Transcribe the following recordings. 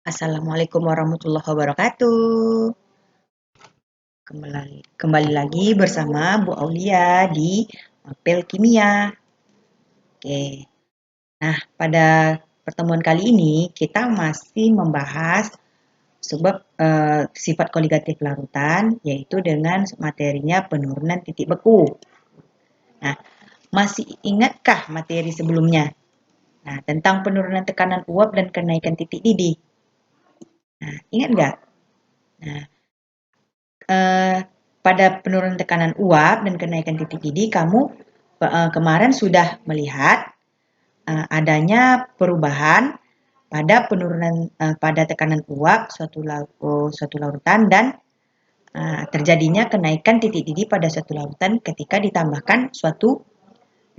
Assalamualaikum warahmatullahi wabarakatuh. Kembali lagi bersama Bu Aulia di Mapel Kimia. Oke. Nah, pada pertemuan kali ini kita masih membahas sifat koligatif larutan, yaitu dengan materinya penurunan titik beku. Nah, masih ingatkah materi sebelumnya? Nah, tentang penurunan tekanan uap dan kenaikan titik didih. Nah, ingat nggak? Nah, pada penurunan tekanan uap dan kenaikan titik didih, kamu kemarin sudah melihat adanya perubahan pada penurunan pada tekanan uap suatu larutan dan terjadinya kenaikan titik didih pada suatu larutan ketika ditambahkan suatu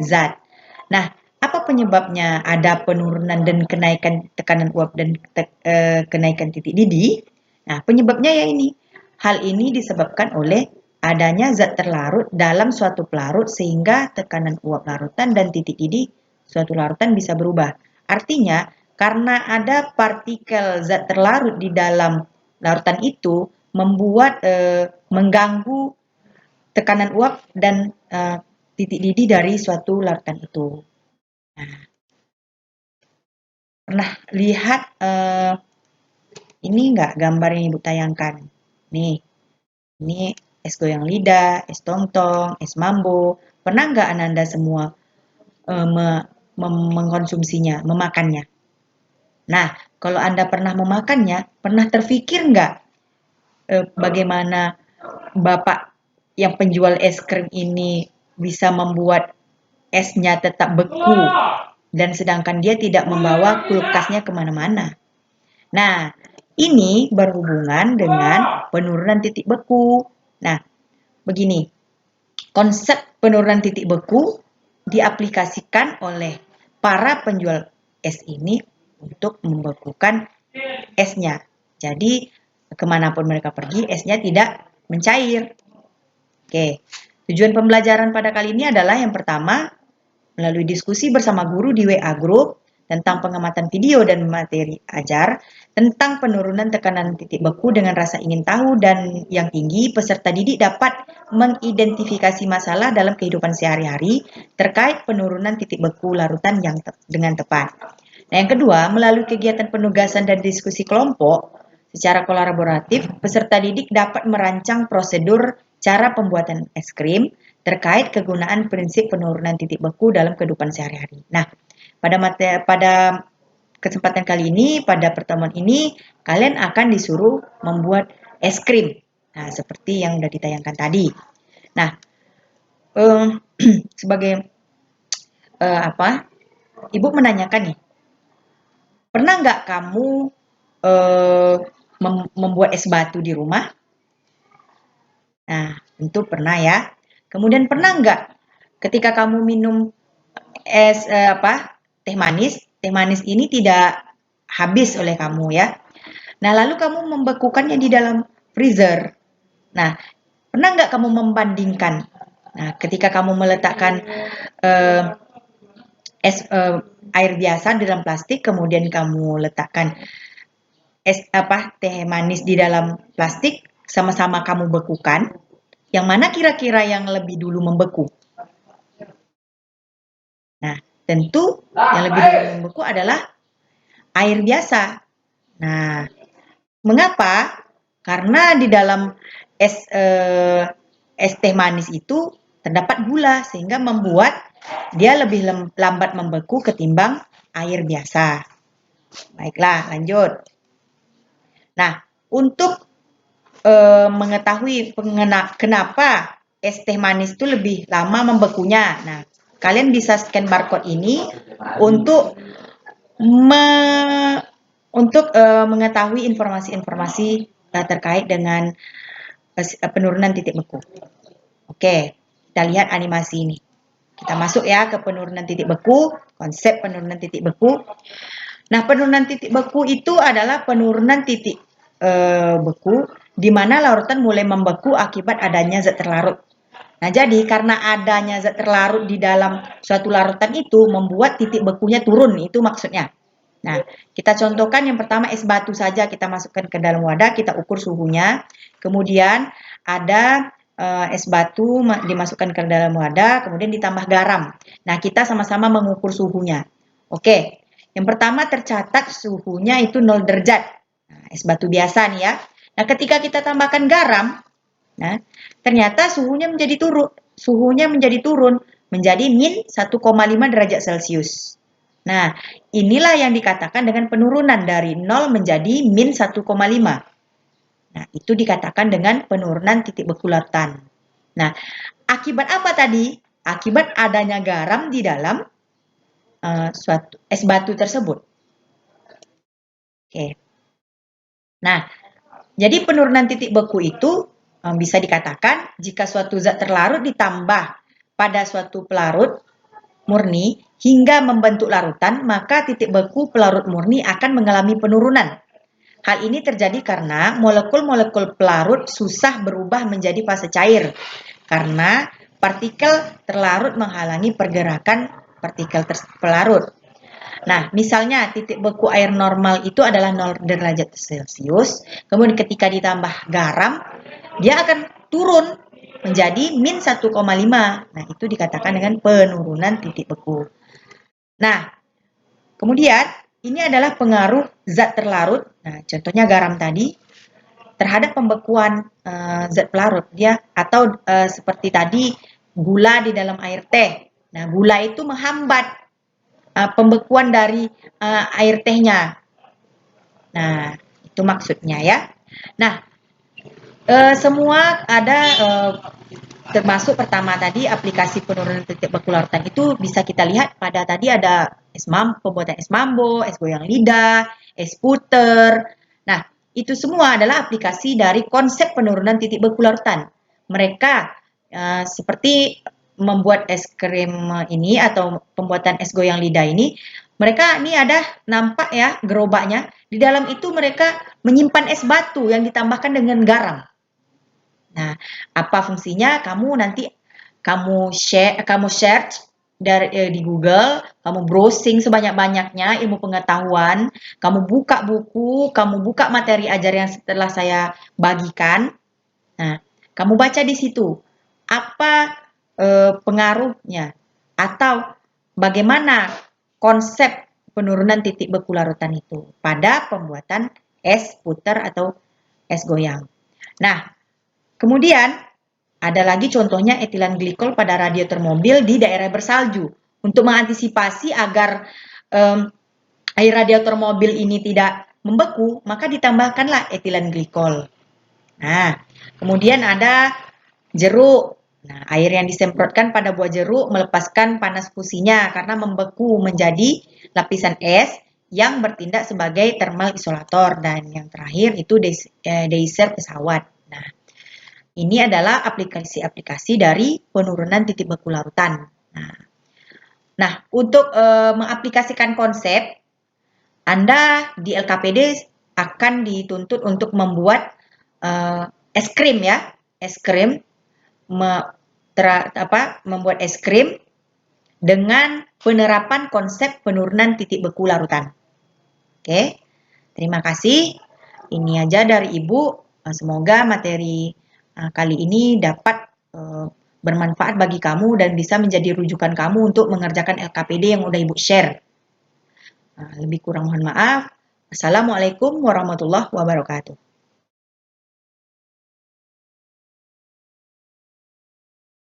zat. Nah, apa penyebabnya ada penurunan dan kenaikan tekanan uap dan kenaikan titik didih? Nah, penyebabnya ya ini. Hal ini disebabkan oleh adanya zat terlarut dalam suatu pelarut sehingga tekanan uap larutan dan titik didih suatu larutan bisa berubah. Artinya, karena ada partikel zat terlarut di dalam larutan itu membuat mengganggu tekanan uap dan titik didih dari suatu larutan itu. Nah, pernah lihat ini enggak gambar yang Ibu tayangkan? Nih, ini es goyang lidah, es tongtong, es mambo. Pernah nggak Ananda semua mengkonsumsinya, memakannya? Nah, kalau Anda pernah memakannya, pernah terfikir nggak bagaimana Bapak yang penjual es krim ini bisa membuat esnya tetap beku dan sedangkan dia tidak membawa kulkasnya kemana-mana. Nah, ini berhubungan dengan penurunan titik beku. Nah, begini, konsep penurunan titik beku diaplikasikan oleh para penjual es ini untuk membekukan esnya. Jadi, kemanapun mereka pergi, esnya tidak mencair. Oke, tujuan pembelajaran pada kali ini adalah yang pertama, melalui diskusi bersama guru di WA Group tentang pengamatan video dan materi ajar tentang penurunan tekanan titik beku dengan rasa ingin tahu dan yang tinggi, peserta didik dapat mengidentifikasi masalah dalam kehidupan sehari-hari terkait penurunan titik beku larutan dengan tepat. Nah, yang kedua, melalui kegiatan penugasan dan diskusi kelompok secara kolaboratif, peserta didik dapat merancang prosedur cara pembuatan es krim terkait kegunaan prinsip penurunan titik beku dalam kehidupan sehari-hari. Nah, pada kesempatan kali ini, pada pertemuan ini, kalian akan disuruh membuat es krim. Nah, seperti yang sudah ditayangkan tadi. Nah, sebagai Ibu menanyakan nih, pernah nggak kamu membuat es batu di rumah? Nah, tentu pernah ya. Kemudian pernah nggak ketika kamu minum teh manis ini tidak habis oleh kamu ya. Nah, lalu kamu membekukannya di dalam freezer. Nah, pernah nggak kamu membandingkan? Nah, ketika kamu meletakkan air biasa di dalam plastik, kemudian kamu letakkan teh manis di dalam plastik, sama-sama kamu bekukan. Yang mana kira-kira yang lebih dulu membeku? Nah, tentu yang lebih dulu membeku adalah air biasa. Nah, mengapa? Karena di dalam es teh manis itu terdapat gula sehingga membuat dia lebih lambat membeku ketimbang air biasa. Baiklah, lanjut. Nah, untuk mengetahui kenapa es teh manis itu lebih lama membekunya. Nah, kalian bisa scan barcode ini untuk mengetahui informasi-informasi terkait dengan penurunan titik beku. Oke, kita lihat animasi ini. Kita masuk ya ke penurunan titik beku, konsep penurunan titik beku. Nah, penurunan titik beku itu adalah penurunan titik beku di mana larutan mulai membeku akibat adanya zat terlarut. Nah, jadi karena adanya zat terlarut di dalam suatu larutan itu membuat titik bekunya turun, itu maksudnya. Nah, kita contohkan yang pertama es batu saja kita masukkan ke dalam wadah, kita ukur suhunya. Kemudian ada es batu dimasukkan ke dalam wadah, kemudian ditambah garam. Nah, kita sama-sama mengukur suhunya. Oke, yang pertama tercatat suhunya itu 0 derajat. Nah, es batu biasa nih ya. Nah, ketika kita tambahkan garam, nah, ternyata suhunya menjadi turun menjadi min 1,5 derajat Celcius. Nah, inilah yang dikatakan dengan penurunan dari 0 menjadi min 1,5. Nah, itu dikatakan dengan penurunan titik beku lautan. Nah, akibat apa tadi? Akibat adanya garam di dalam suatu es batu tersebut. Oke. Nah, jadi penurunan titik beku itu bisa dikatakan jika suatu zat terlarut ditambah pada suatu pelarut murni hingga membentuk larutan, maka titik beku pelarut murni akan mengalami penurunan. Hal ini terjadi karena molekul-molekul pelarut susah berubah menjadi fase cair karena partikel terlarut menghalangi pergerakan partikel pelarut. Nah, misalnya titik beku air normal itu adalah 0 derajat Celcius, kemudian ketika ditambah garam, dia akan turun menjadi min 1,5. Nah, itu dikatakan dengan penurunan titik beku. Nah, kemudian ini adalah pengaruh zat terlarut. Nah, contohnya garam tadi terhadap pembekuan zat pelarut dia atau seperti tadi gula di dalam air teh. Nah, gula itu menghambat pembekuan dari air tehnya. Nah, itu maksudnya ya. Nah, semua ada termasuk pertama tadi aplikasi penurunan titik beku larutan itu bisa kita lihat pada tadi ada pembuatan es mambo, es goyang lidah, es puter. Nah, itu semua adalah aplikasi dari konsep penurunan titik beku larutan. Mereka seperti membuat es krim ini atau pembuatan es goyang lidah ini, mereka ini ada nampak ya gerobaknya. Di dalam itu mereka menyimpan es batu yang ditambahkan dengan garam. Nah, apa fungsinya? Kamu search di Google, kamu browsing sebanyak-banyaknya ilmu pengetahuan, kamu buka buku, kamu buka materi ajar yang setelah saya bagikan. Nah, kamu baca di situ apa pengaruhnya atau bagaimana konsep penurunan titik beku larutan itu pada pembuatan es puter atau es goyang. Nah, kemudian ada lagi contohnya etilen glikol pada radiator mobil di daerah bersalju. Untuk mengantisipasi agar air radiator mobil ini tidak membeku, maka ditambahkanlah etilen glikol. Nah, kemudian ada jeruk. Nah, air yang disemprotkan pada buah jeruk melepaskan panas fusinya karena membeku menjadi lapisan es yang bertindak sebagai thermal isolator. Dan yang terakhir itu deiser pesawat. Nah, ini adalah aplikasi-aplikasi dari penurunan titik beku larutan. Nah, untuk mengaplikasikan konsep, Anda di LKPD akan dituntut untuk membuat es krim ya, es krim, membuat es krim dengan penerapan konsep penurunan titik beku larutan. Oke, terima kasih. Ini aja dari Ibu. Semoga materi kali ini dapat bermanfaat bagi kamu dan bisa menjadi rujukan kamu untuk mengerjakan LKPD yang udah Ibu share. Lebih kurang mohon maaf. Assalamualaikum warahmatullahi wabarakatuh.